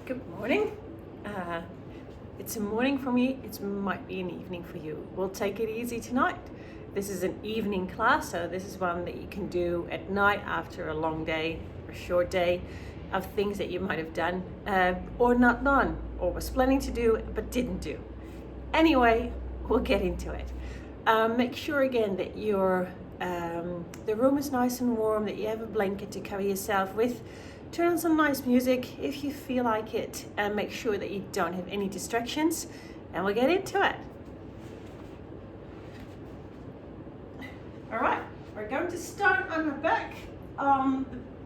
Good morning. It's a morning for me. It might be an evening for you. We'll take it easy tonight. This is an evening class, so this is one that you can do at night after a long day or short day of things that you might have done or not done or was planning to do but didn't do. Anyway, we'll get into it. Make sure again that the room is nice and warm, that you have a blanket to cover yourself with. Turn on some nice music if you feel like it, and make sure that you don't have any distractions, and we'll get into it. All right, we're going to start on our back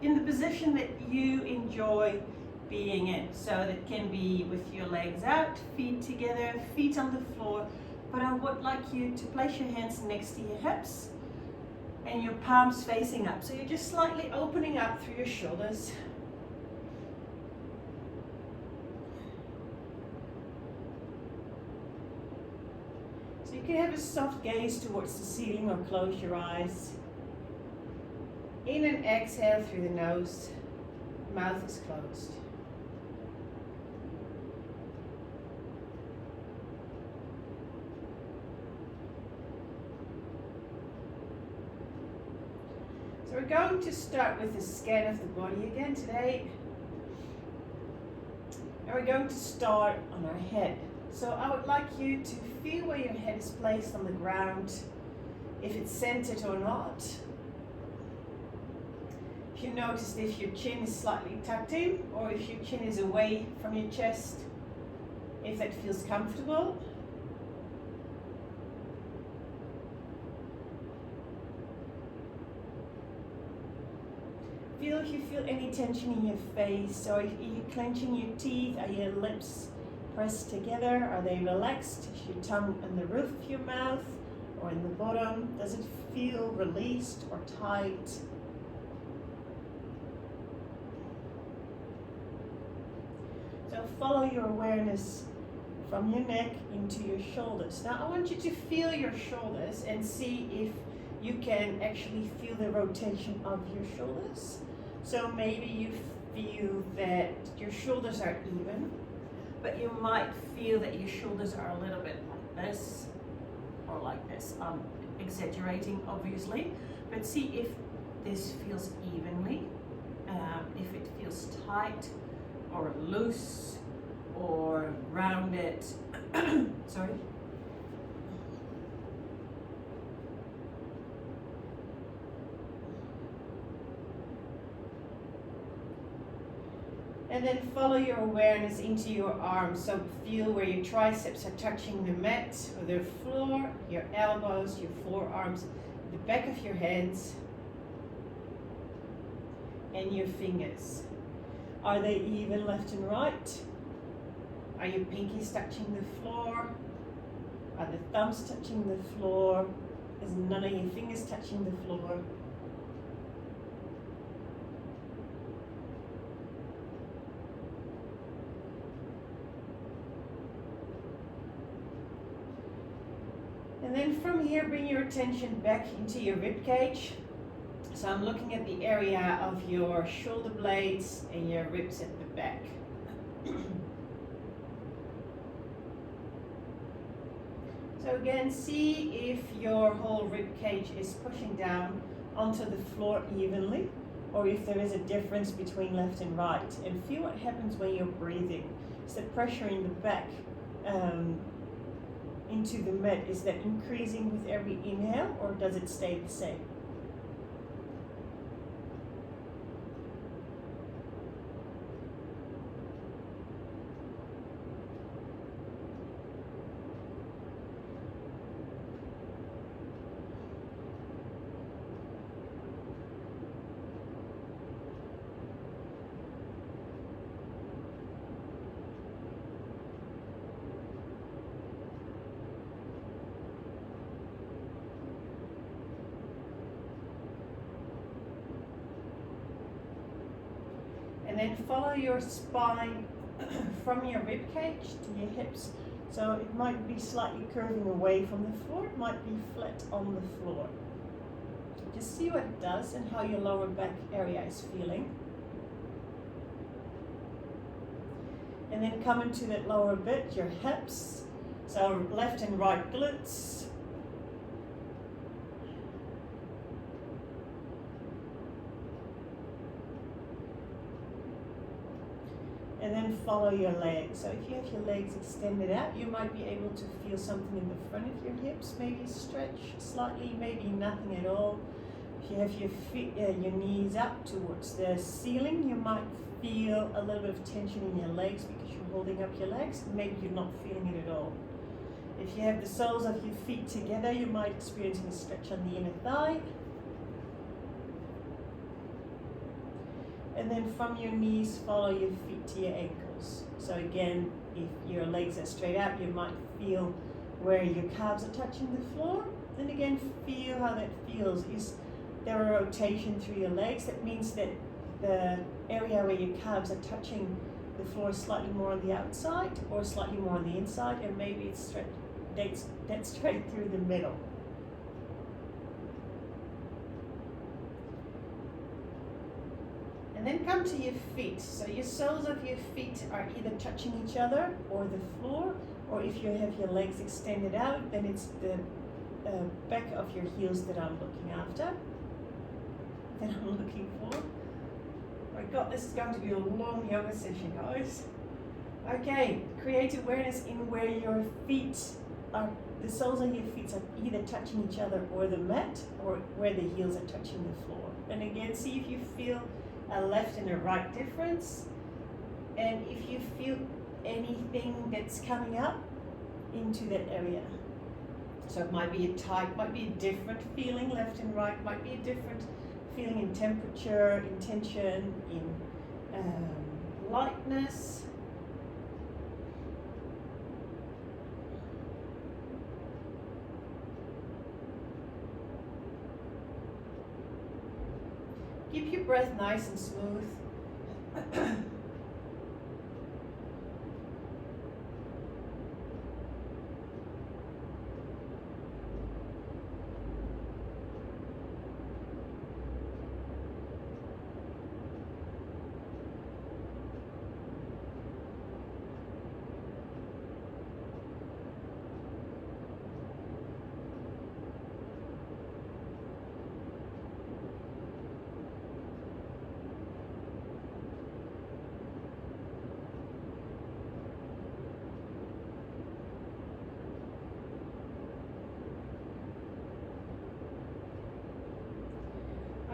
in the position that you enjoy being in. So that can be with your legs out, feet together, feet on the floor, but I would like you to place your hands next to your hips and your palms facing up. So you're just slightly opening up through your shoulders. So you can have a soft gaze towards the ceiling or close your eyes. In and exhale through the nose, mouth is closed. So we're going to start with a scan of the body again today. And we're going to start on our head. So I would like you to feel where your head is placed on the ground, if it's centered or not. If you notice if your chin is slightly tucked in or if your chin is away from your chest, if that feels comfortable. Feel if you feel any tension in your face, or are you clenching your teeth? Are your lips pressed together? Are they relaxed? Is your tongue on the roof of your mouth or in the bottom? Does it feel released or tight? So follow your awareness from your neck into your shoulders. Now I want you to feel your shoulders and see if you can actually feel the rotation of your shoulders. So maybe you feel that your shoulders are even, but you might feel that your shoulders are a little bit like this or like this. I'm exaggerating, obviously, but see if this feels evenly, if it feels tight or loose or rounded. Sorry. And then follow your awareness into your arms. So feel where your triceps are touching the mat or the floor, your elbows, your forearms, the back of your hands, and your fingers. Are they even left and right? Are your pinkies touching the floor? Are the thumbs touching the floor? Is none of your fingers touching the floor? And then from here, bring your attention back into your rib cage. So I'm looking at the area of your shoulder blades and your ribs at the back. So again, see if your whole rib cage is pushing down onto the floor evenly, or if there is a difference between left and right. And feel what happens when you're breathing. Is the pressure in the back into the mat, is that increasing with every inhale, or does it stay the same? And then follow your spine from your rib cage to your hips. So it might be slightly curving away from the floor, it might be flat on the floor. Just see what it does and how your lower back area is feeling. And then come into that lower bit, your hips. So left and right glutes. And then follow your legs. So if you have your legs extended out, you might be able to feel something in the front of your hips, maybe stretch slightly, maybe nothing at all. If you have your feet, your knees up towards the ceiling, you might feel a little bit of tension in your legs because you're holding up your legs. Maybe you're not feeling it at all. If you have the soles of your feet together, you might experience a stretch on the inner thigh. And then from your knees, follow your feet to your ankles. So again, if your legs are straight out, you might feel where your calves are touching the floor. Then again, feel how that feels. Is there a rotation through your legs? That means that the area where your calves are touching the floor is slightly more on the outside or slightly more on the inside, and maybe it's straight through the middle. And then come to your feet. So your soles of your feet are either touching each other or the floor, or if you have your legs extended out, then it's the back of your heels that I'm looking after, that I'm looking for. My God, this is going to be a long yoga session, guys. Okay, create awareness in where your feet are, the soles of your feet are either touching each other or the mat, or where the heels are touching the floor. And again, see if you feel a left and a right difference, and if you feel anything that's coming up into that area. So it might be a tight, might be a different feeling left and right, might be a different feeling in temperature, in tension, in lightness. Keep your breath nice and smooth.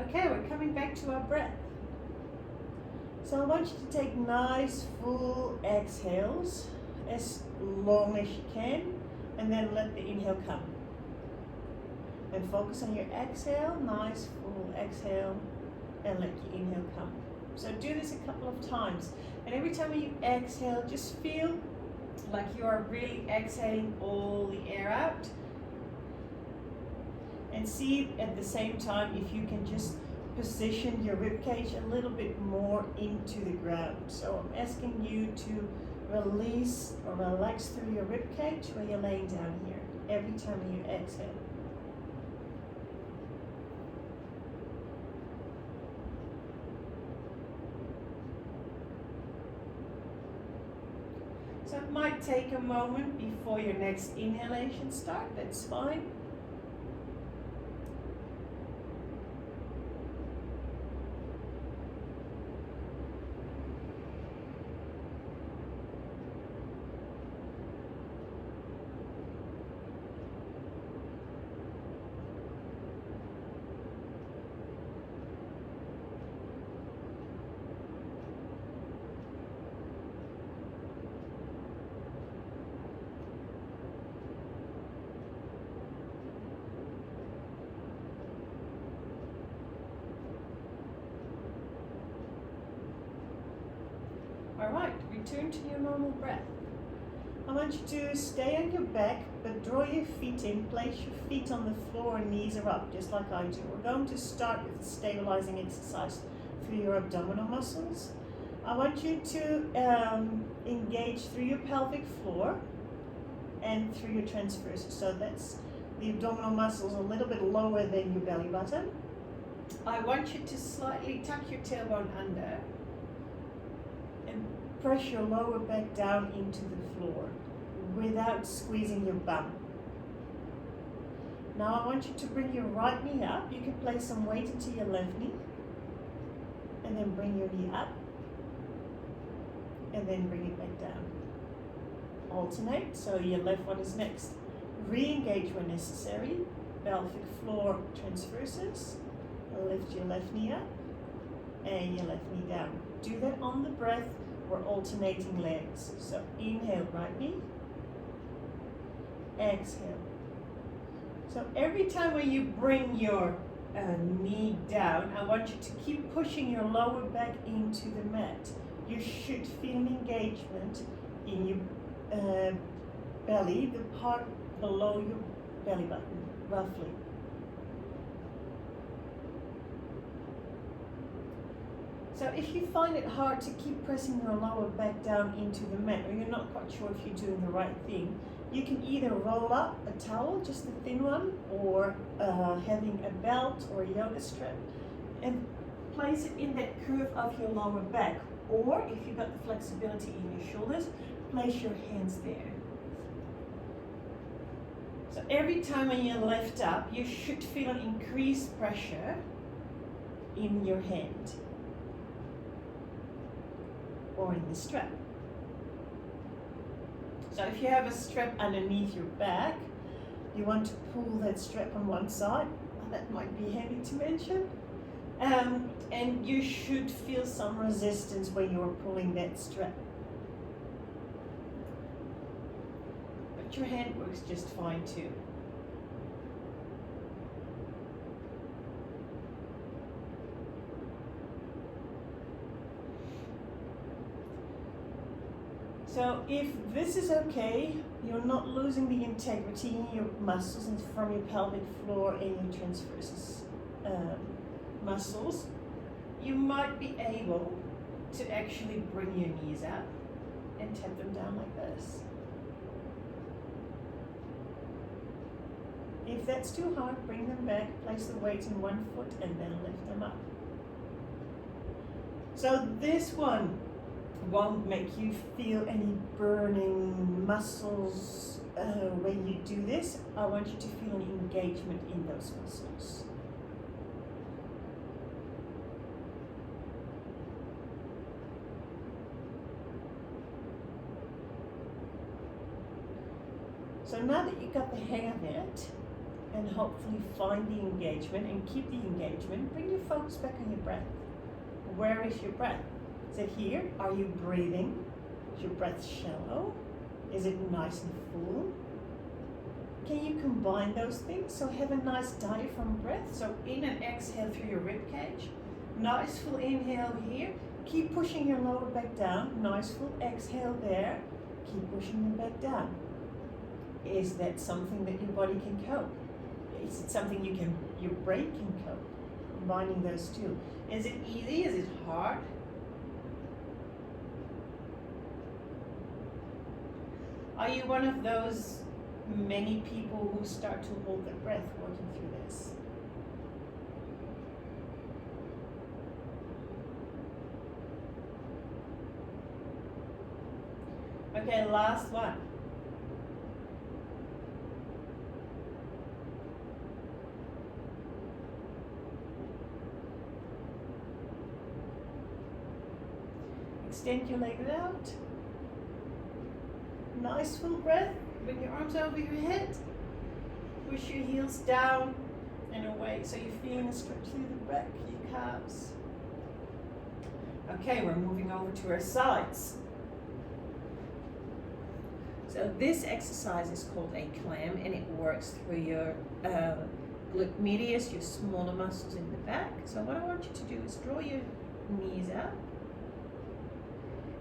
Okay, we're coming back to our breath. So I want you to take nice full exhales, as long as you can, and then let the inhale come. And focus on your exhale, nice full exhale, and let your inhale come. So do this a couple of times. And every time you exhale, just feel like you are really exhaling all the air out. And see at the same time if you can just position your ribcage a little bit more into the ground. So I'm asking you to release or relax through your ribcage where you're laying down here every time you exhale. So it might take a moment before your next inhalation starts, that's fine. Alright, return to your normal breath. I want you to stay on your back, but draw your feet in, place your feet on the floor and knees are up, just like I do. We're going to start with a stabilizing exercise through your abdominal muscles. I want you to engage through your pelvic floor and through your transverses. So that's the abdominal muscles a little bit lower than your belly button. I want you to slightly tuck your tailbone under and press your lower back down into the floor without squeezing your bum. Now I want you to bring your right knee up. You can place some weight into your left knee and then bring your knee up and then bring it back down. Alternate, so your left one is next. Re-engage when necessary. Pelvic floor transverses. Lift your left knee up and your left knee down. Do that on the breath. We're alternating legs. So inhale, right knee. Exhale. So every time when you bring your knee down, I want you to keep pushing your lower back into the mat. You should feel an engagement in your belly, the part below your belly button, roughly. So if you find it hard to keep pressing your lower back down into the mat, or you're not quite sure if you're doing the right thing, you can either roll up a towel, just a thin one, or having a belt or a yoga strap, and place it in that curve of your lower back. Or if you've got the flexibility in your shoulders, place your hands there. So every time when you lift up, you should feel an increased pressure in your hand or in the strap. So if you have a strap underneath your back, you want to pull that strap on one side. That might be handy to mention. And you should feel some resistance when you're pulling that strap. But your hand works just fine too. So if this is okay, you're not losing the integrity in your muscles and from your pelvic floor and your transversus muscles, you might be able to actually bring your knees up and tap them down like this. If that's too hard, bring them back, place the weights in one foot and then lift them up. So this one won't make you feel any burning muscles when you do this. I want you to feel an engagement in those muscles. So now that you've got the hang of it, and hopefully find the engagement and keep the engagement, bring your focus back on your breath. Where is your breath? Is it here? Are you breathing? Is your breath shallow? Is it nice and full? Can you combine those things? So have a nice diaphragm breath. So in and exhale through your rib cage. Nice full inhale here. Keep pushing your lower back down. Nice full exhale there. Keep pushing your back down. Is that something that your body can cope? Is it something your brain can cope? Combining those two. Is it easy? Is it hard? Are you one of those many people who start to hold their breath working through this? Okay, last one. Extend your legs out. Nice full breath. Bring your arms over your head. Push your heels down and away. So you're feeling a stretch through the back, your calves. Okay, we're moving over to our sides. So this exercise is called a clam, and it works through your glute medius, your smaller muscles in the back. So what I want you to do is draw your knees out.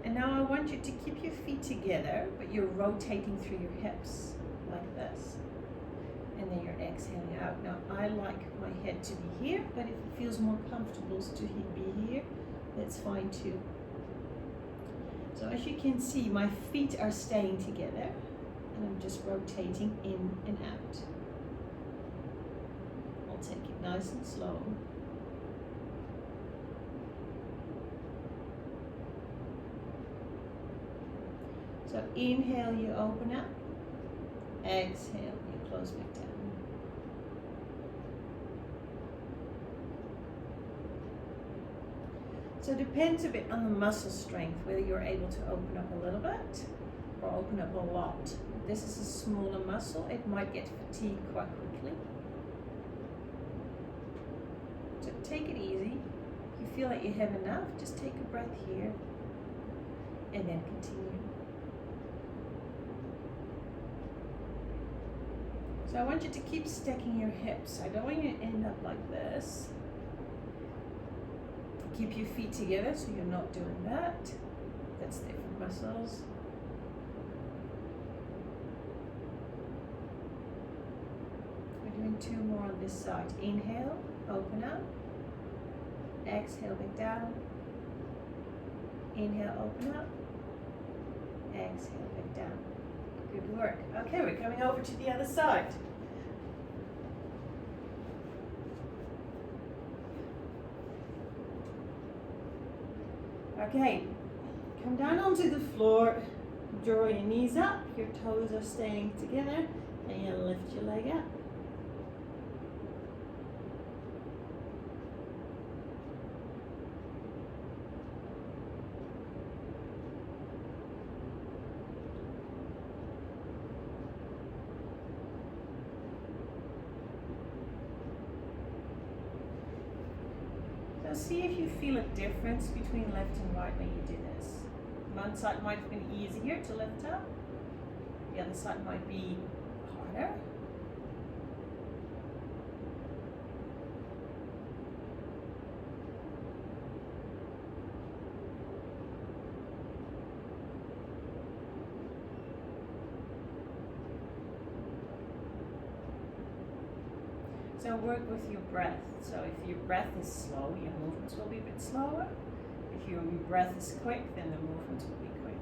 And now I want you to keep your feet together, but you're rotating through your hips like this. And then you're exhaling out. Now I like my head to be here, but if it feels more comfortable to be here, that's fine too. So as you can see, my feet are staying together, and I'm just rotating in and out. I'll take it nice and slow. So inhale, you open up. Exhale, you close back down. So it depends a bit on the muscle strength, whether you're able to open up a little bit or open up a lot. If this is a smaller muscle, it might get fatigued quite quickly. So take it easy. If you feel like you have enough, just take a breath here and then continue. So I want you to keep stacking your hips. I don't want you to end up like this. Keep your feet together so you're not doing that. That's different muscles. We're doing 2 more on this side. Inhale, open up. Exhale, back down. Inhale, open up. Exhale, back down. Good work. Okay, we're coming over to the other side. Okay, come down onto the floor, draw your knees up, your toes are staying together, and you lift your leg up. So see if you feel a difference between left and right when you do this. One side might have been easier to lift up, the other side might be harder. So work with your breath. So if your breath is slow, your movements will be a bit slower. If your breath is quick, then the movements will be quick.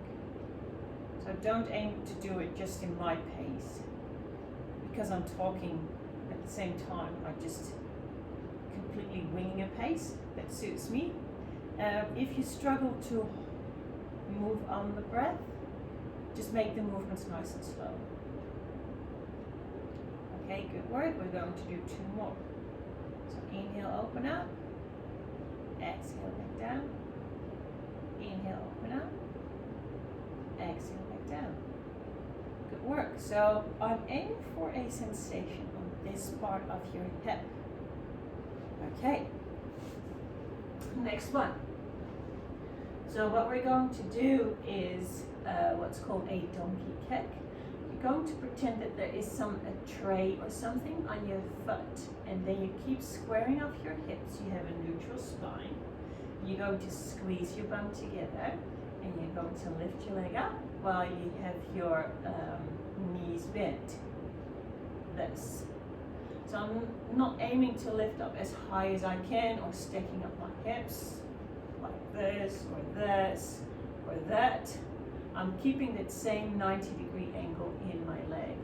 So don't aim to do it just in my pace. Because I'm talking at the same time, I'm just completely winging a pace that suits me. If you struggle to move on the breath, just make the movements nice and slow. Okay, good work. We're going to do 2 more. So inhale, open up. Exhale, back down. Inhale, open up. Exhale, back down. Good work. So I'm aiming for a sensation on this part of your hip. Okay. Next one. So what we're going to do is what's called a donkey kick. Going to pretend that there is a tray or something on your foot, and then you keep squaring off your hips. You have a neutral spine. You're going to squeeze your bum together, and you're going to lift your leg up while you have your knees bent. This. So I'm not aiming to lift up as high as I can or stacking up my hips like this or that. I'm keeping that same 90-degree angle in my leg.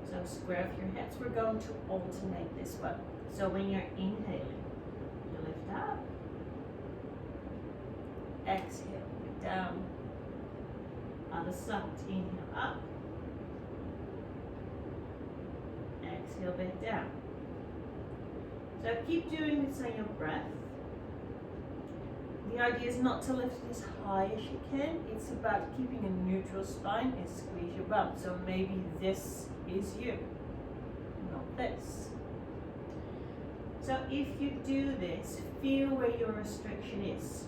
So square off your hips. We're going to alternate this one. So when you're inhaling, you lift up. Exhale, look down. Other side, inhale up. Exhale, back down. So keep doing this on your breath. The idea is not to lift it as high as you can. It's about keeping a neutral spine and squeeze your bum. So maybe this is you, not this. So if you do this, feel where your restriction is.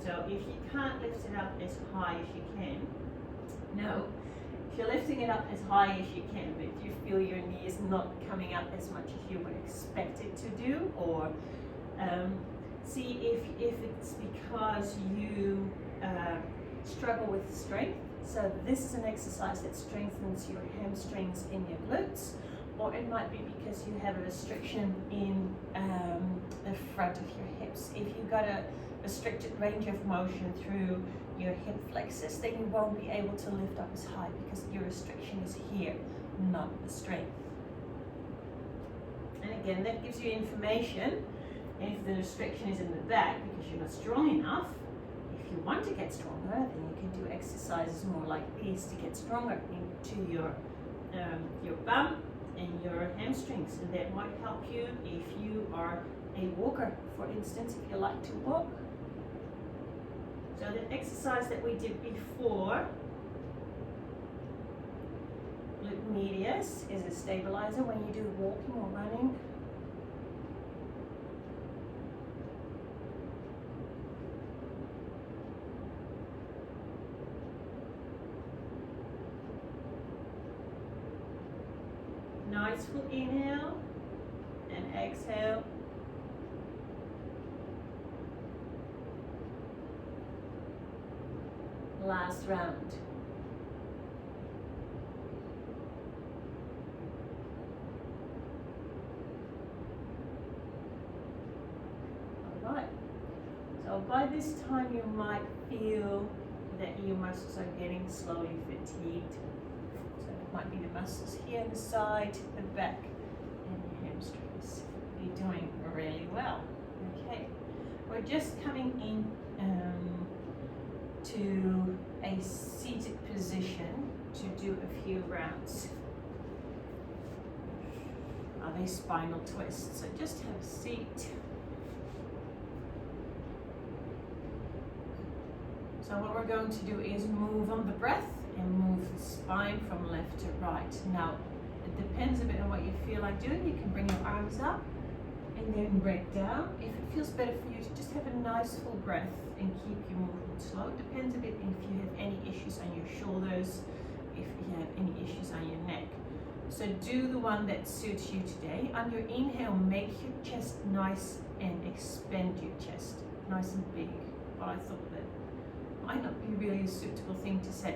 So if you can't lift it up as high as you can, no. If you're lifting it up as high as you can, but if you feel your knee is not coming up as much as you would expect it to do, or see if it's because you struggle with strength. So this is an exercise that strengthens your hamstrings in your glutes, or it might be because you have a restriction in the front of your hips. If you've got a restricted range of motion through your hip flexors, then you won't be able to lift up as high because your restriction is here, not the strength. And again, that gives you information. If the restriction is in the back because you're not strong enough, if you want to get stronger, then you can do exercises more like these to get stronger into your bum and your hamstrings, and that might help you if you are a walker, for instance, if you like to walk. So the exercise that we did before, glute medius, is a stabilizer when you do walking or running. Nice full inhale and exhale. Last round. All right. So by this time you might feel that your muscles are getting slowly fatigued. So it might be the muscles here on the side, the back, and your hamstrings. You're doing really well. Okay. We're just coming in to a seated position to do a few rounds. Are they spinal twists? So just have a seat. So what we're going to do is move on the breath and move the spine from left to right. Now, it depends a bit on what you feel like doing. You can bring your arms up and then break down. If it feels better for you to just have a nice full breath and keep your movement slow. It depends a bit if you have any issues on your shoulders, if you have any issues on your neck. So do the one that suits you today. On your inhale, make your chest nice and expand your chest, nice and big. But I thought that might not be really a suitable thing to say.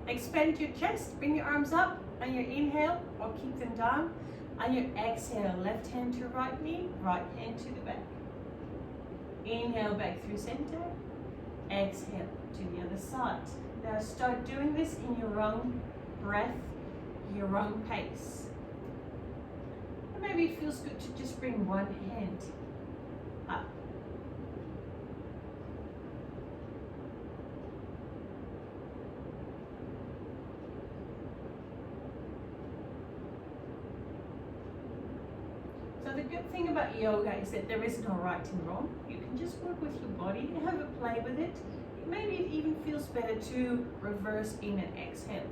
Expand your chest, bring your arms up on your inhale or keep them down. On your exhale, left hand to right knee, right hand to the back. Inhale back through center, exhale to the other side. Now start doing this in your own breath, your own pace. Or maybe it feels good to just bring one hand up. The good thing about yoga is that there is no right and wrong. You can just work with your body and have a play with it. Maybe it even feels better to reverse in and exhale.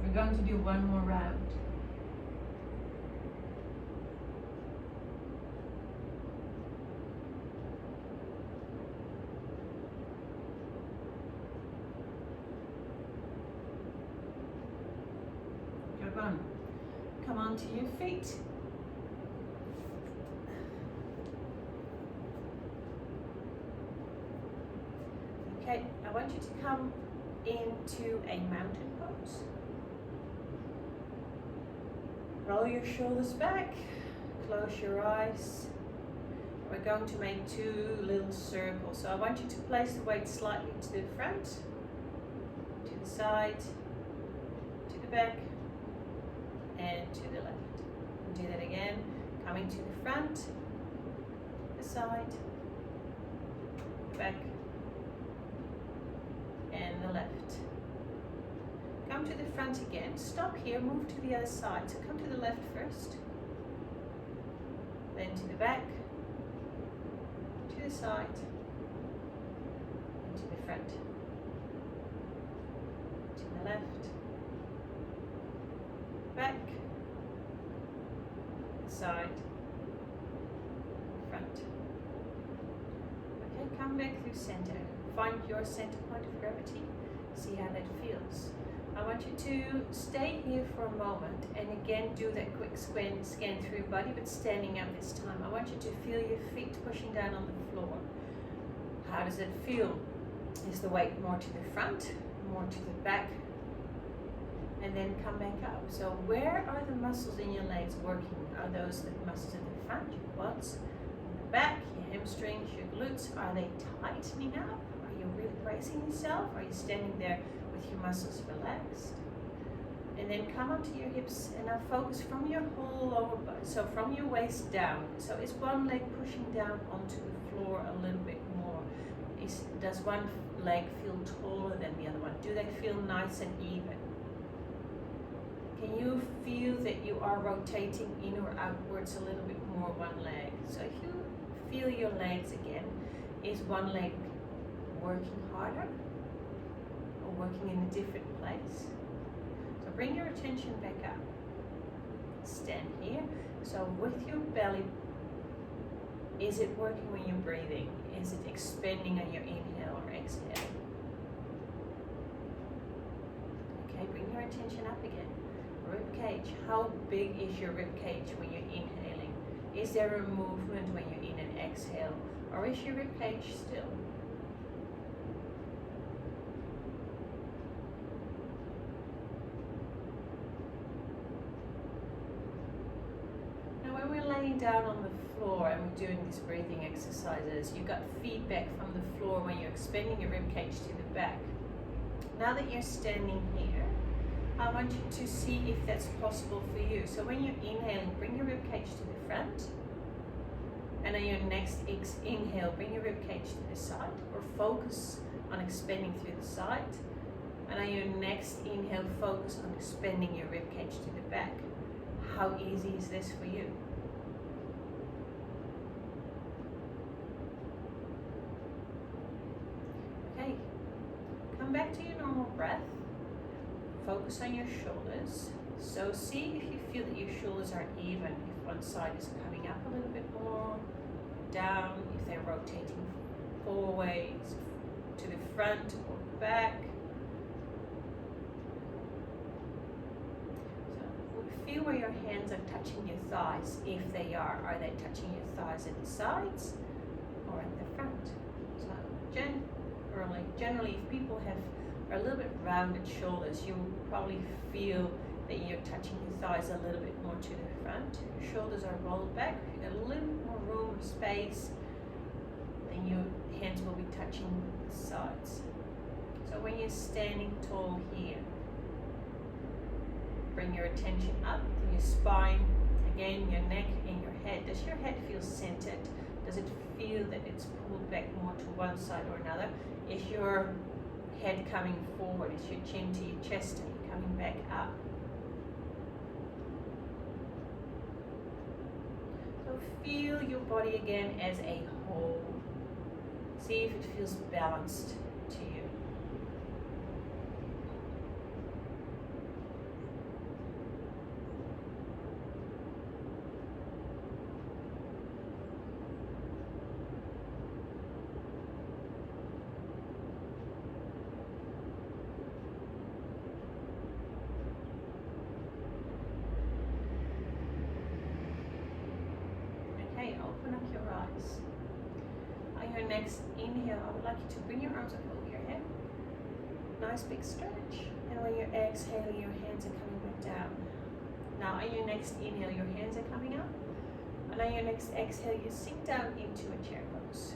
We're going to do one more round. Good one. Come onto your feet. Okay, I want you to come into a mountain pose. Roll your shoulders back, close your eyes. We're going to make two little circles. So I want you to place the weight slightly to the front, to the side, to the back, and to the left. Do that again. Coming to the front, the side, back, and the left. Come to the front again, stop here, move to the other side. So come to the left first, then to the back, to the side, and to the front, to the left, back, side, front. Okay, come back through center. Find your center point of gravity, see how that feels. I want you to stay here for a moment and again do that quick scan through your body, but standing up this time. I want you to feel your feet pushing down on the floor. How does it feel? Is the weight more to the front, more to the back? And then come back up. So where are the muscles in your legs working? Are those the muscles in the front, your quads, the back, your hamstrings, your glutes? Are they tightening up? Are you really bracing yourself? Are you standing there with your muscles relaxed? And then come onto your hips and now focus from your whole lower body, so from your waist down. So is one leg pushing down onto the floor a little bit more? Does one leg feel taller than the other one? Do they feel nice and even? Can you feel that you are rotating in or outwards a little bit more one leg? So if you feel your legs again, is one leg working harder or working in a different place? So bring your attention back up. Stand here. So with your belly, is it working when you're breathing? Is it expanding on your inhale or exhale? Okay, bring your attention up again. Rib cage. How big is your rib cage when you're inhaling? Is there a movement when you're in and exhale? Or is your rib cage still? Now when we're laying down on the floor and we're doing these breathing exercises, you got feedback from the floor when you're expanding your rib cage to the back. Now that you're standing here, I want you to see if that's possible for you. So when you're inhaling, bring your rib cage to the front. And on your next inhale, bring your rib cage to the side, or focus on expanding through the side. And on your next inhale, focus on expanding your rib cage to the back. How easy is this for you? Okay, come back to your normal breath. Focus on your shoulders. So see if you feel that your shoulders are even, if one side is coming up a little bit more, down, if they're rotating forwards, to the front or back. So feel where your hands are touching your thighs, if they are. Are they touching your thighs at the sides or at the front? So generally if people are a little bit rounded shoulders, you will probably feel that you're touching your thighs a little bit more to the front. Your shoulders are rolled back. You've got a little bit more room, space, then your hands will be touching the sides. So when you're standing tall here, bring your attention up to your spine, again your neck and your head. Does your head feel centered? Does it feel that it's pulled back more to one side or another? Is your head coming forward? Is your chin to your chest and you're coming back up? So feel your body again as a whole. See if it feels balanced to you. Open up your eyes. On your next inhale, I would like you to bring your arms up over your head. Nice big stretch. And when you're exhaling, your hands are coming back down. Now on your next inhale, your hands are coming up. And on your next exhale, you sink down into a chair pose.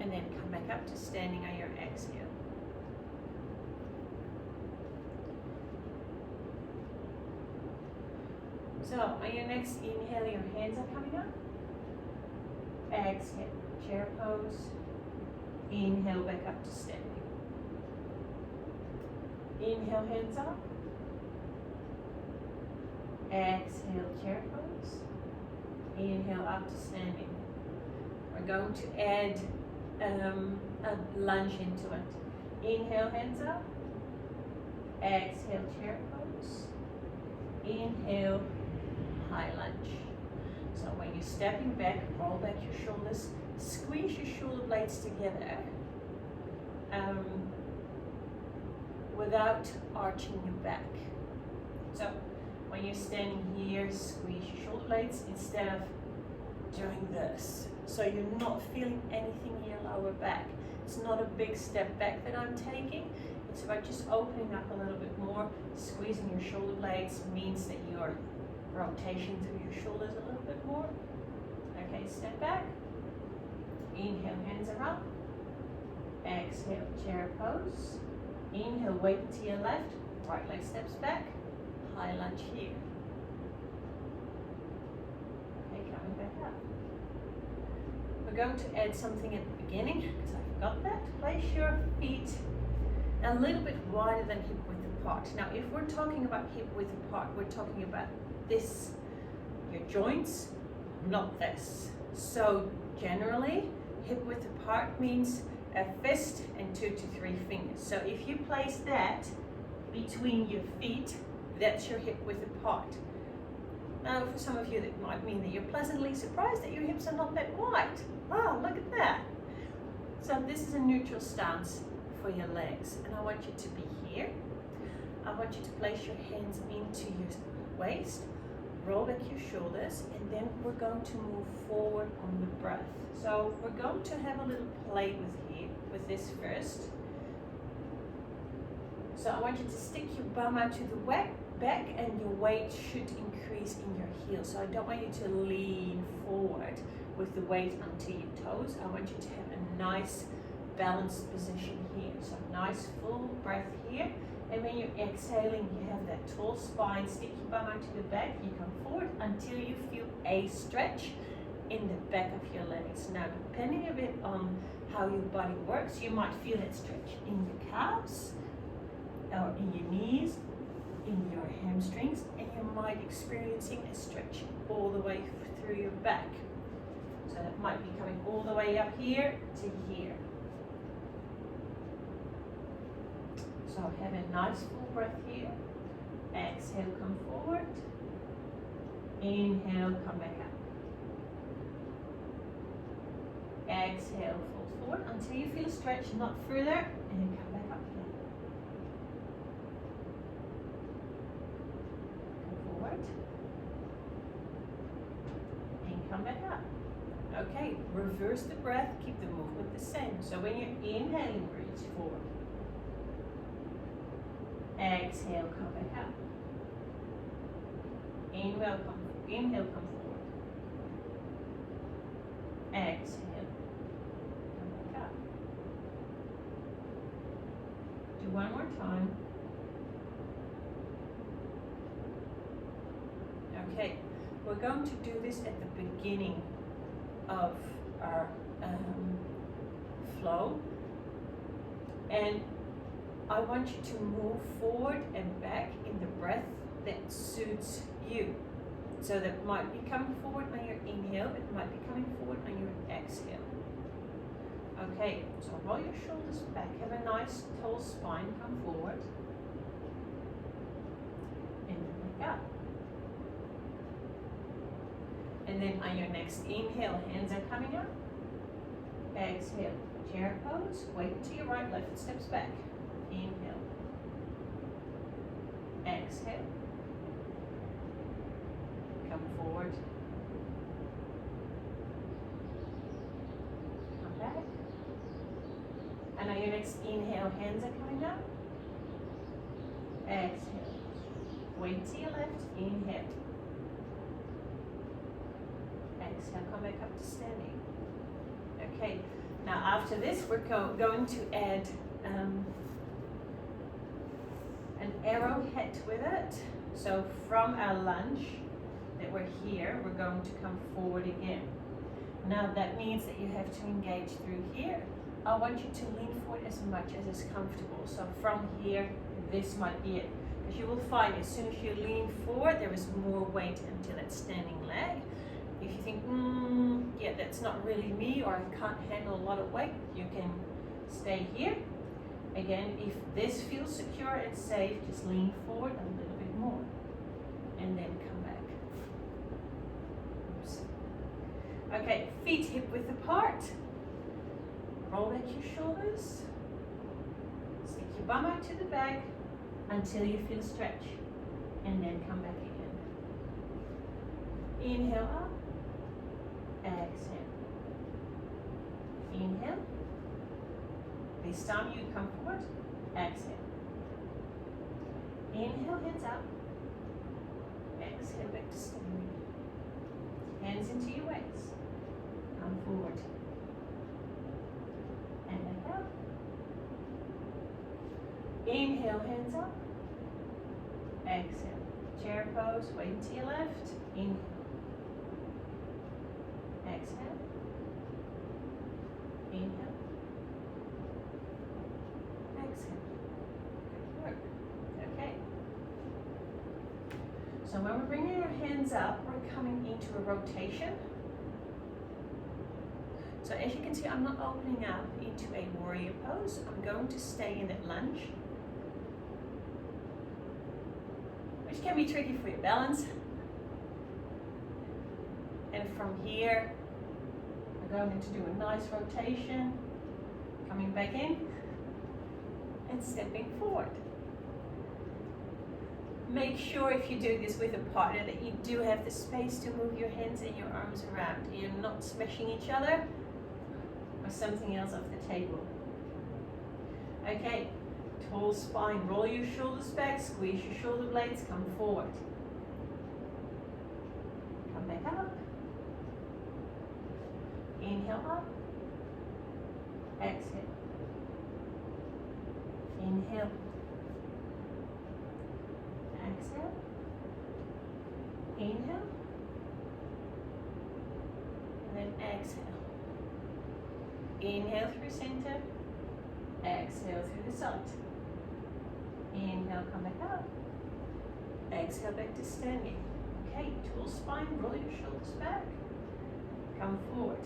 And then come back up to standing on your exhale. So on your next inhale, your hands are coming up. Exhale, chair pose. Inhale, back up to standing. Inhale, hands up. Exhale, chair pose. Inhale, up to standing. We're going to add a lunge into it. Inhale, hands up. Exhale, chair pose. Inhale, high lunge. So when you're stepping back, roll back your shoulders, squeeze your shoulder blades together. without arching your back. So when you're standing here, squeeze your shoulder blades instead of doing this. So you're not feeling anything in your lower back. It's not a big step back that I'm taking. It's about just opening up a little bit more. Squeezing your shoulder blades means that your rotation through your shoulders a little bit more. Okay, step back. Inhale, hands are up. Exhale, chair pose. Inhale, weight to your left. Right leg steps back. High lunge here. Okay, coming back up. We're going to add something at the beginning because I forgot that. Place your feet a little bit wider than hip width apart. Now, if we're talking about hip width apart, we're talking about this, your joints, not this. So generally, hip width apart means a fist and 2 to 3 fingers. So if you place that between your feet, that's your hip width apart. Now, for some of you, that might mean that you're pleasantly surprised that your hips are not that wide. Wow, look at that. So this is a neutral stance for your legs, and I want you to be here. I want you to place your hands into your waist, roll back your shoulders, and then we're going to move forward on the breath. So we're going to have a little play with this first. So I want you to stick your bum out to the back, and your weight should increase in your heels. So I don't want you to lean forward with the weight onto your toes. I want you to have a nice balanced position here. So nice full breath here. And when you're exhaling, you have that tall spine. Stick your bum out to the back. You come forward until you feel a stretch in the back of your legs. Now, depending a bit on how your body works, you might feel that stretch in your calves, or in your knees, in your hamstrings, and you might experiencing a stretch all the way through your back. So that might be coming all the way up here to here. So have a nice full breath here. Exhale, come forward. Inhale, come back up. Exhale, fold forward until you feel a stretch, not further, and then come back up again. Come forward. And come back up. Okay, reverse the breath, keep the movement the same. So when you're inhaling, reach forward. Exhale, come back up. Inhale, come forward. Exhale, come back up. Do one more time. Okay, we're going to do this at the beginning of our flow, and I want you to move forward and back in the breath that suits you. So that might be coming forward on your inhale, it might be coming forward on your exhale. Okay, so roll your shoulders back, have a nice tall spine, come forward, and back up. And then on your next inhale, hands are coming up. Exhale, chair pose, weight to your right, left steps back. Inhale. Exhale. Come forward. Come back. And on your next inhale, hands are coming up. Exhale. Weight to your left. Inhale. Exhale. Come back up to standing. Okay. Now after this, we're going to add an arrowhead with it. So from our lunge that we're here, we're going to come forward again. Now that means that you have to engage through here. I want you to lean forward as much as is comfortable. So from here, this might be it. Because you will find as soon as you lean forward, there is more weight until that standing leg. If you think, yeah, that's not really me, or I can't handle a lot of weight, you can stay here. Again, if this feels secure and safe, just lean forward a little bit more and then come back. Oops. Okay, feet hip width apart. Roll back your shoulders. Stick your bum out to the back until you feel stretch, and then come back again. Inhale up, exhale. Inhale. This time you come forward, exhale. Inhale, hands up. Exhale, back to standing. Hands into your waist. Come forward. And back up. Inhale, hands up. Exhale. Chair pose, weight to your left. Inhale. Exhale. Inhale. Exhale. Good work. Okay. So when we're bringing our hands up, we're coming into a rotation. So as you can see, I'm not opening up into a warrior pose. I'm going to stay in that lunge, which can be tricky for your balance. And from here, we're going to do a nice rotation, coming back in and stepping forward. Make sure if you do this with a partner that you do have the space to move your hands and your arms around. You're not smashing each other or something else off the table. Okay, tall spine, roll your shoulders back, squeeze your shoulder blades, come forward. Come back up. Inhale up. Exhale. Inhale. Exhale. Inhale. And then exhale. Inhale through center. Exhale through the side. Inhale, come back up. Exhale, back to standing. Okay, tall spine, roll your shoulders back. Come forward.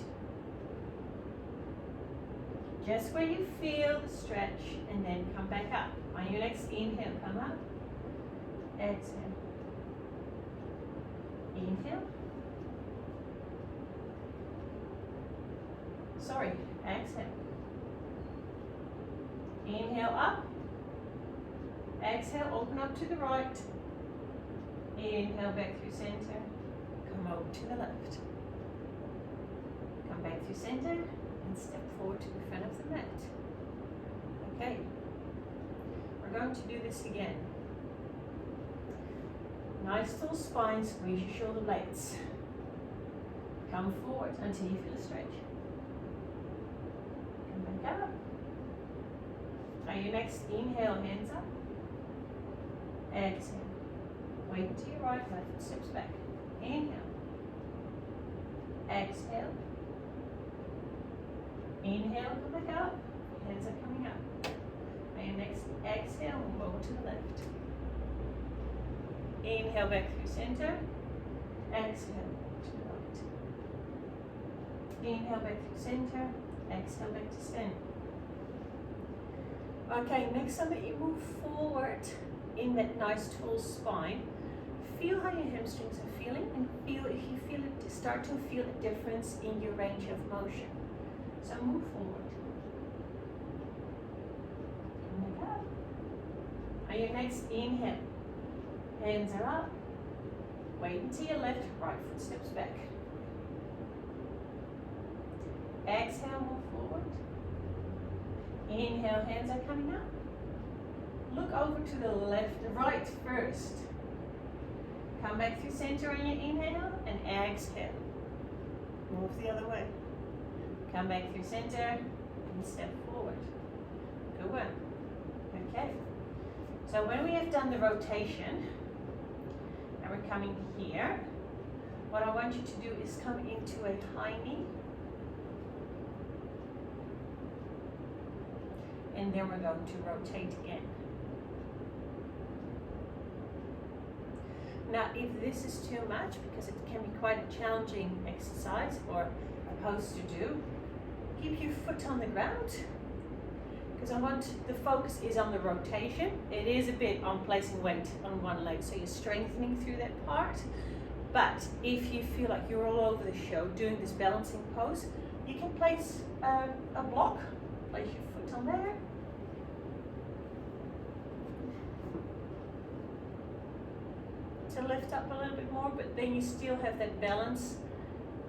Just where you feel the stretch, and then come back up. On your next inhale, come up. Exhale. Inhale. Sorry, exhale. Inhale up. Exhale, open up to the right. Inhale back through center. Come over to the left. Come back through center and step forward to the front of the mat. Okay. We're going to do this again. Nice tall spine, squeeze your shoulder blades. Come forward until you feel a stretch. Come back up. On your next inhale, hands up. Exhale. Weight to your right, left foot steps back. Inhale. Exhale. Inhale, come back up. Hands are coming up. On your next exhale, move over to the left. Inhale back through center. Exhale to the right. Inhale back through center. Exhale back to stand. Okay, next time that you move forward in that nice tall spine, feel how your hamstrings are feeling, and feel if you feel it, start to feel a difference in your range of motion. So move forward. Come back up. On your next inhale, hands are up. Weight into your left, right foot steps back. Exhale, move forward. Inhale, hands are coming up. Look over to the left, the right first. Come back through center on your inhale and exhale. Move the other way. Come back through center and step forward. Good one. Okay. So when we have done the rotation, and we're coming here, what I want you to do is come into a high knee. And then we're going to rotate again. Now, if this is too much, because it can be quite a challenging exercise or a pose to do, keep your foot on the ground, because I want the focus is on the rotation. It is a bit on placing weight on one leg, so you're strengthening through that part. But if you feel like you're all over the show doing this balancing pose, you can place a block, place your foot on there, to lift up a little bit more, but then you still have that balance,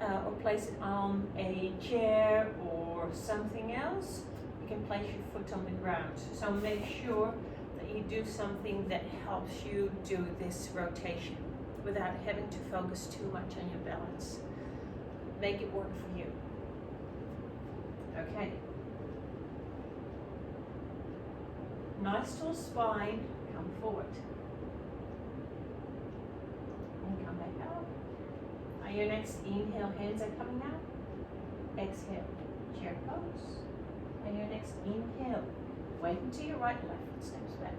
or place it on a chair or something else. You can place your foot on the ground. So make sure that you do something that helps you do this rotation without having to focus too much on your balance. Make it work for you. Okay. Nice tall spine, come forward. And come back up. On your next inhale, hands are coming out. Exhale, chair pose. On your next inhale, wait to your right, left foot steps back.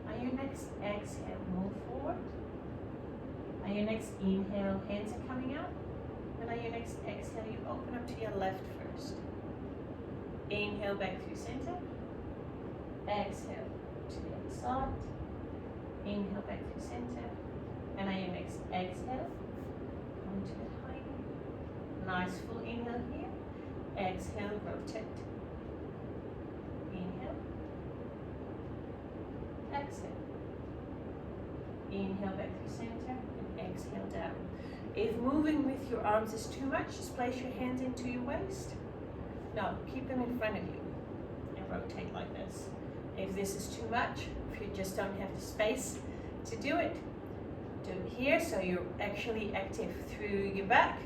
On your next exhale, move forward. On your next inhale, hands are coming out. And on your next exhale, you open up to your left first. Inhale back through center. Exhale to the other side. Inhale back through center. And on your next exhale, come to the high knee. Nice full inhale here. Exhale, rotate. Inhale. Exhale. Inhale back through center and exhale down. If moving with your arms is too much, just place your hands into your waist. No, keep them in front of you and rotate like this. If this is too much, if you just don't have the space to do it here, so you're actually active through your back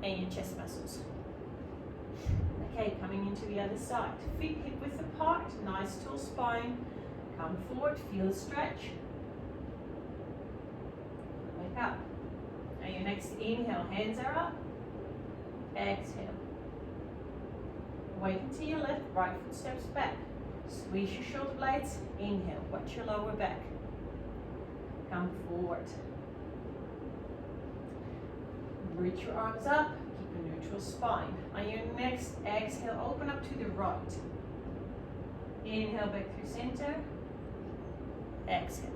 and your chest muscles. Okay, coming into the other side. Feet hip width apart, nice tall spine. Come forward, feel the stretch. Wake up. Now your next inhale, hands are up. Exhale. Wait until your left, right foot steps back. Squeeze your shoulder blades. Inhale, watch your lower back. Come forward. Reach your arms up. Keep a neutral spine. On your next exhale, open up to the right. Inhale back through center. Exhale.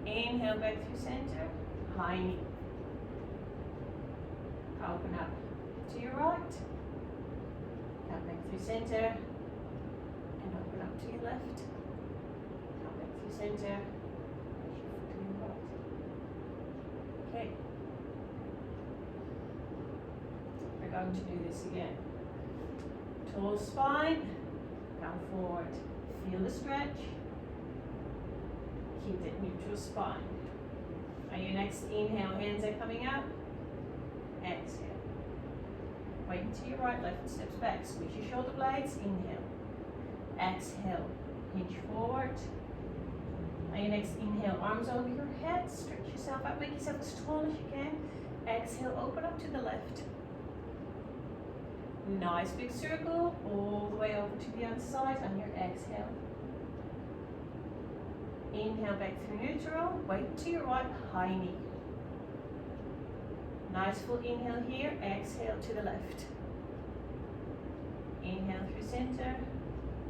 Inhale back through center. High knee. Open up to your right. Come back through center. And open up to your left. Come back through center. Push your foot to your right. Okay. We're going to do this again. Tall spine. Come forward. Feel the stretch. Keep that neutral spine. On your next inhale, hands are coming up. Exhale. Wait until your right, left foot steps back. Squeeze your shoulder blades. Inhale. Exhale. Hinge forward. On your next inhale, arms over your head. Stretch yourself out. Make yourself as tall as you can. Exhale. Open up to the left. Nice big circle. All the way over to the other side on your exhale. Inhale back through neutral. Wait to your right, high knee. Nice full inhale here. Exhale to the left. Inhale through center.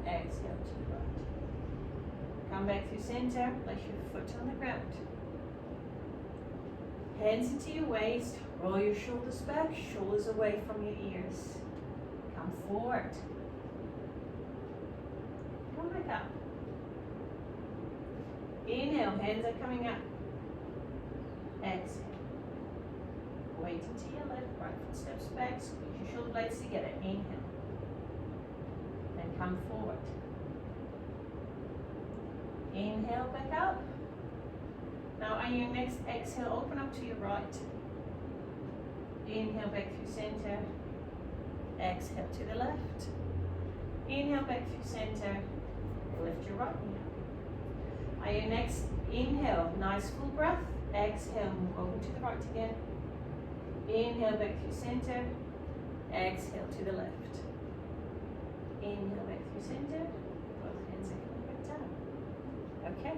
Exhale to the right. Come back through center. Place your foot on the ground. Hands into your waist. Roll your shoulders back. Shoulders away from your ears. Come forward. Come back up. Inhale, hands are coming up. Exhale. Wait until your left, right foot steps back. Squeeze your shoulder blades together. Inhale. Then come forward. Inhale, back up. Now on your next exhale, open up to your right. Inhale back through center. Exhale to the left. Inhale back through center. Lift your right knee up. On your next inhale, nice full breath. Exhale, move over to the right again. Inhale back through center. Exhale to the left. Inhale back through center. Both hands are coming back down. Okay.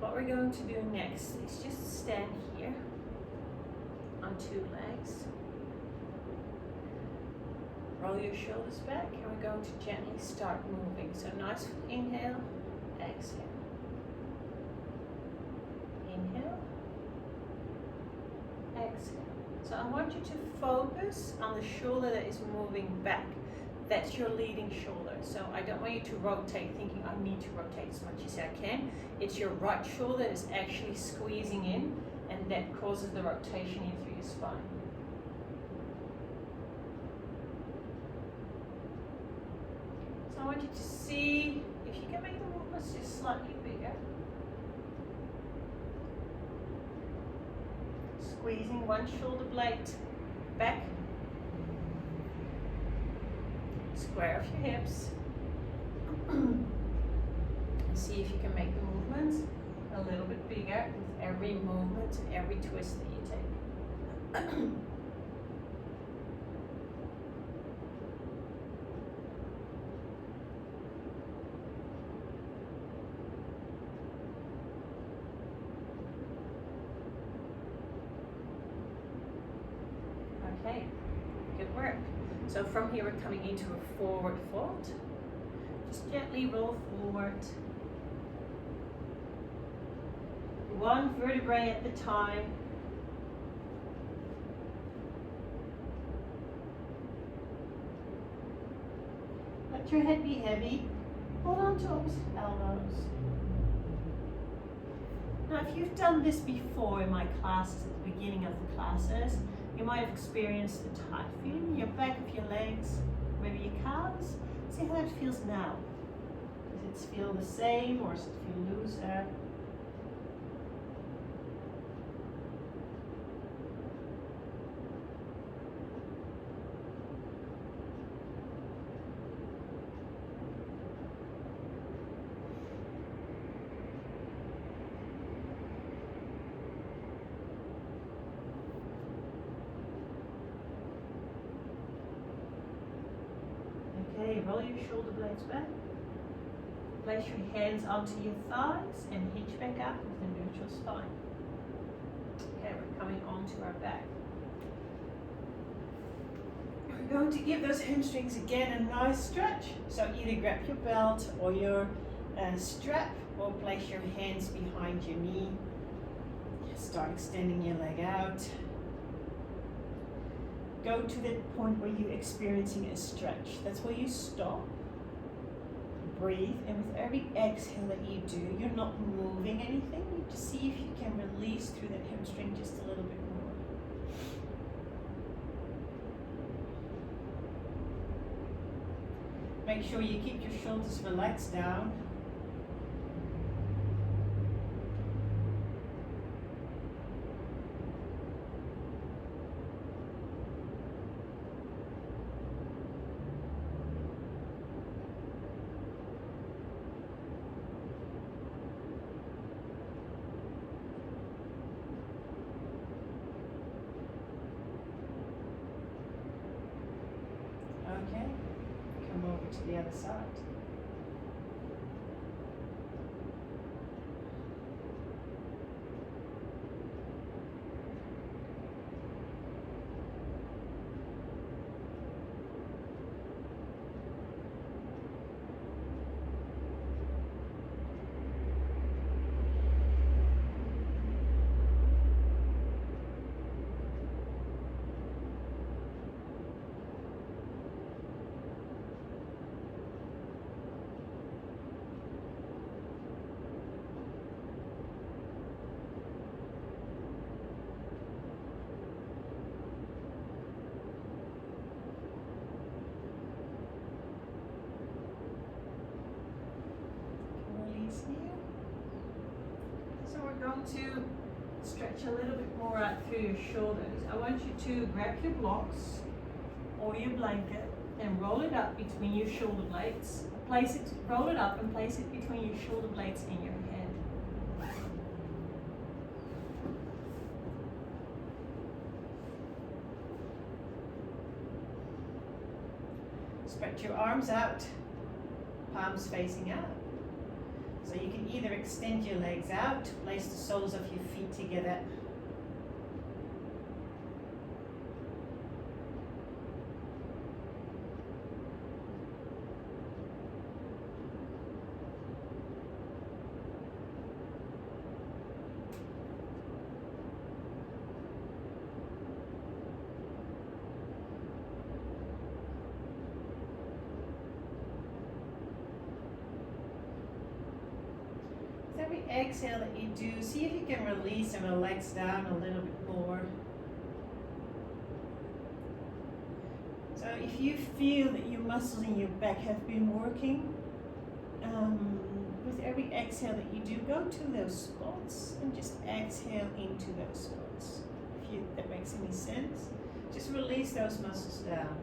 What we're going to do next is just stand here on two legs. Roll your shoulders back and we're going to gently start moving. So nice inhale, exhale. Inhale, exhale. So I want you to focus on the shoulder that is moving back. That's your leading shoulder. So I don't want you to rotate thinking I need to rotate as much as I can. It's your right shoulder that's actually squeezing in, and that causes the rotation in through your spine. So I want you to see if you can make the movements just slightly bigger. Squeezing one shoulder blade back. Square off your hips. And see if you can make the movements a little bit bigger with every movement and every twist that you take. Okay, good work. So from here we're coming into a forward fold. Just gently roll forward. One vertebrae at the time. Let your head be heavy. Hold on to opposite elbows. Now if you've done this before in my classes at the beginning of the classes, you might have experienced a tight feeling in your back of your legs, maybe your calves. See how that feels now. Does it feel the same or does it feel looser? Okay, roll your shoulder blades back. Place your hands onto your thighs and hinge back up with a neutral spine. Okay, we're coming onto our back. We're going to give those hamstrings again a nice stretch. So either grab your belt or your strap, or place your hands behind your knee. Start extending your leg out. Go to the point where you're experiencing a stretch. That's where you stop. Breathe, and with every exhale that you do, you're not moving anything. You just see if you can release through that hamstring just a little bit more. Make sure you keep your shoulders relaxed down. Okay, come over to the other side. So we're going to stretch a little bit more out through your shoulders. I want you to grab your blocks or your blanket and roll it up between your shoulder blades. Roll it up and place it between your shoulder blades and your head. Stretch your arms out, palms facing out. So you can either extend your legs out, place the soles of your feet together. exhale that you do, see if you can release and relax down a little bit more. So if you feel that your muscles in your back have been working, with every exhale that you do, go to those spots and just exhale into those spots. If that makes any sense, just release those muscles down.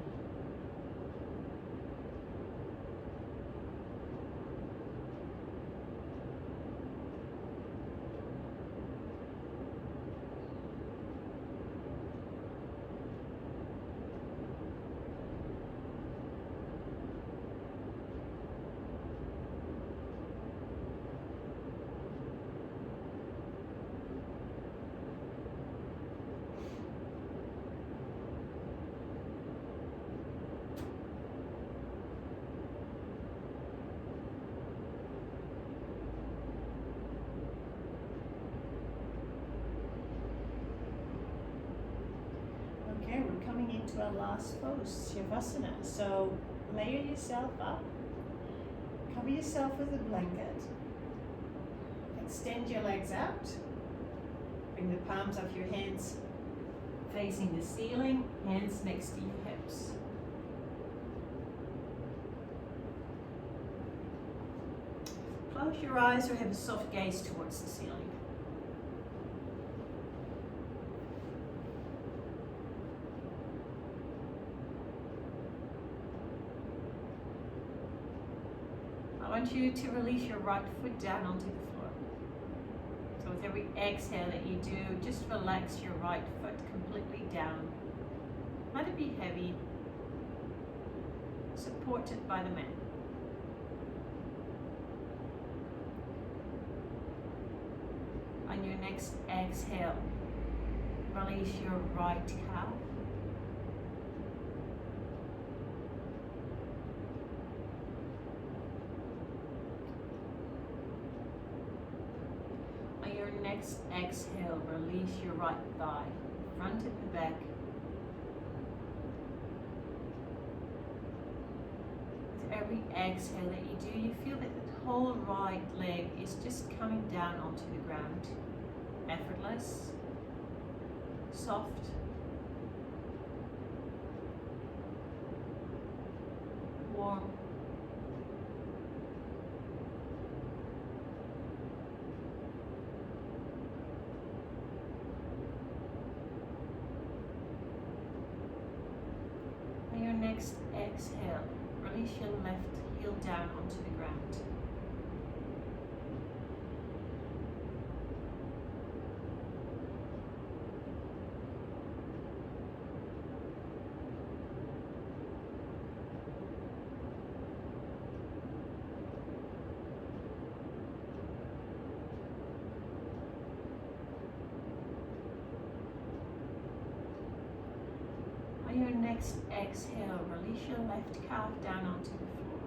Okay, we're coming into our last pose, Shavasana. So layer yourself up, cover yourself with a blanket, extend your legs out, bring the palms of your hands facing the ceiling, hands next to your hips. Close your eyes or have a soft gaze towards the ceiling. I want you to release your right foot down onto the floor. So with every exhale that you do, just relax your right foot completely down. Let it be heavy, supported by the mat. On your next exhale, release your right calf. Next exhale, release your right thigh, front and the back. With every exhale that you do, you feel that the whole right leg is just coming down onto the ground. Effortless, soft, warm. Next exhale, release your left heel down onto the ground. On your next exhale, release your left calf down onto the floor.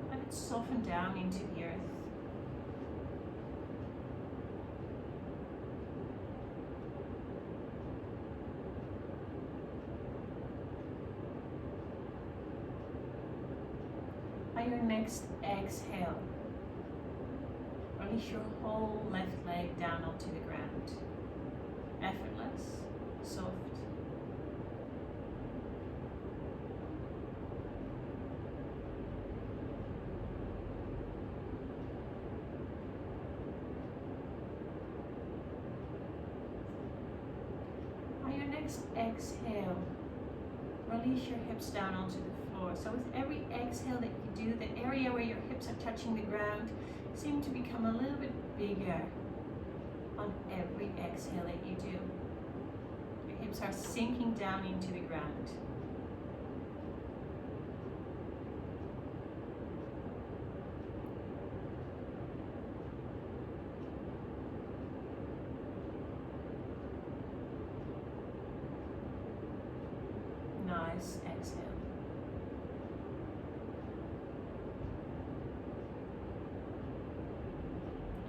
Let it soften down into the earth. On your next exhale, release your whole left leg down onto the ground. Effortless, soft. Exhale, release your hips down onto the floor. So with every exhale that you do, the area where your hips are touching the ground seem to become a little bit bigger on every exhale that you do. Your hips are sinking down into the ground. Nice exhale.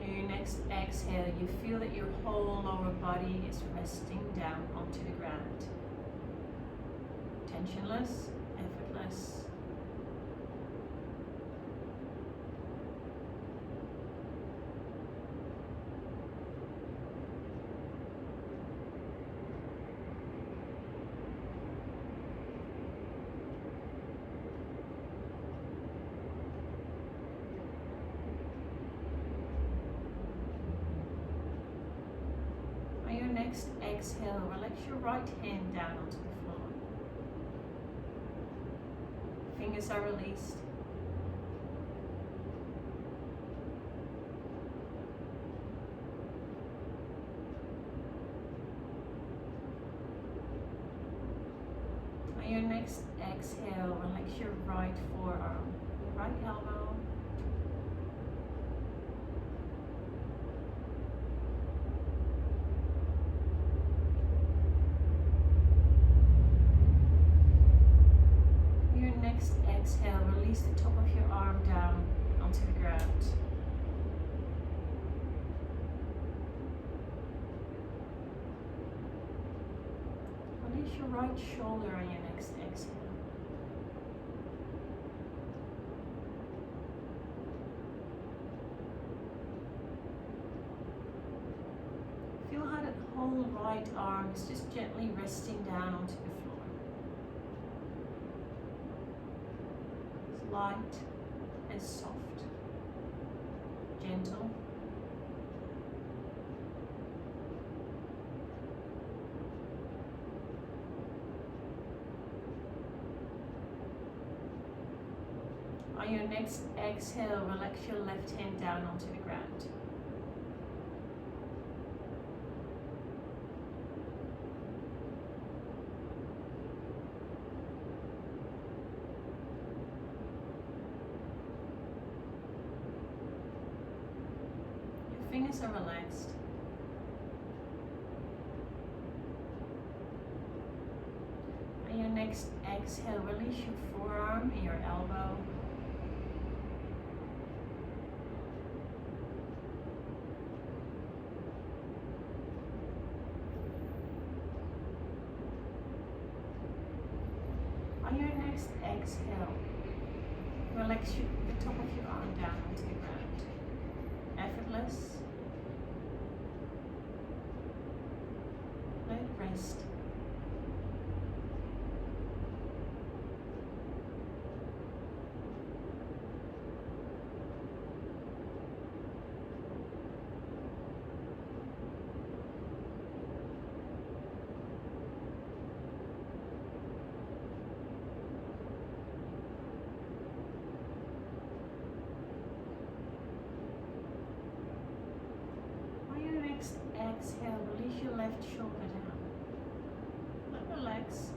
In your next exhale, you feel that your whole lower body is resting down onto the ground. Tensionless, effortless. next exhale, relax your right hand down onto the floor. Fingers are released. On your next exhale, relax your right forearm, your right elbow. Next exhale, release the top of your arm down onto the ground. Release your right shoulder on your next exhale. Feel how that whole right arm is just gently resting down onto the floor. Light and soft, gentle. On your next exhale, relax your left hand down onto the ground. Fingers are relaxed. On your next exhale, release your forearm and your elbow. On your next exhale, relax the top of your arm down onto the ground. Effortless. Let it rest. Exhale, release your left shoulder down. Let it relax.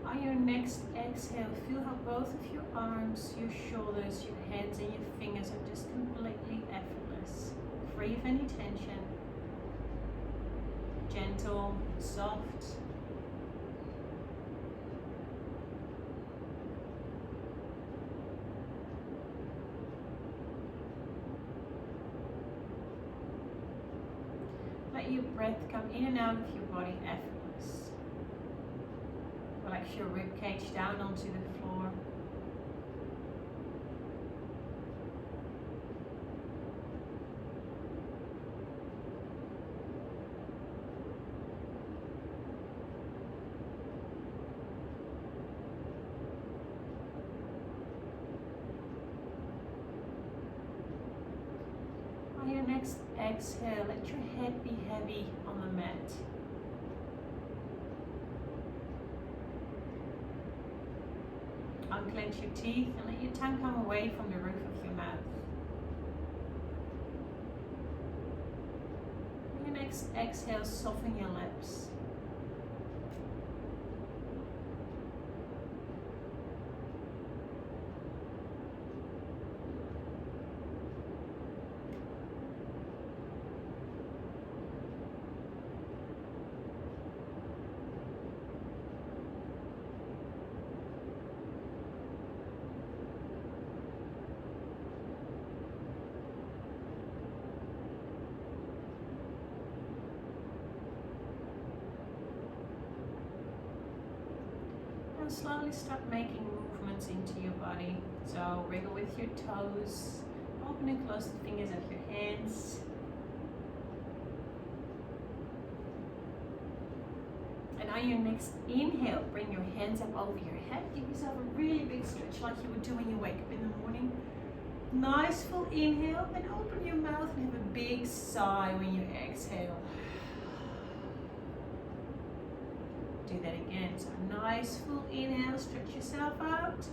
On your next exhale, feel how both of your arms, your shoulders, your hands and your fingers are just completely effortless, free of any tension, gentle, soft. Let your breath come in and out of your body effortless. Relax your rib cage down onto the floor. On your next exhale, let your head be heavy on the mat. Unclench your teeth and let your tongue come away from the roof of your mouth. On your next exhale, soften your lips. And slowly start making movements into your body. So wriggle with your toes, open and close the fingers of your hands. And on your next inhale, bring your hands up over your head. Give yourself a really big stretch like you would do when you wake up in the morning. Nice full inhale, and open your mouth and have a big sigh when you exhale. Do that again. So nice full inhale, stretch yourself out.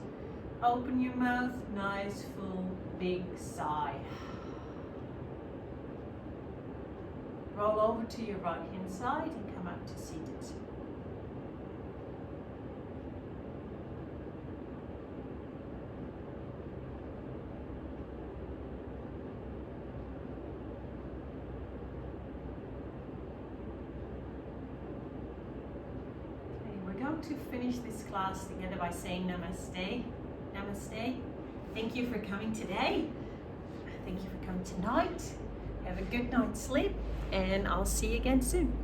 Open your mouth, nice full big sigh. Roll over to your right hand side and come up to seated. To finish this class together by saying namaste. Namaste. Thank you for coming today. Thank you for coming tonight. Have a good night's sleep, and I'll see you again soon.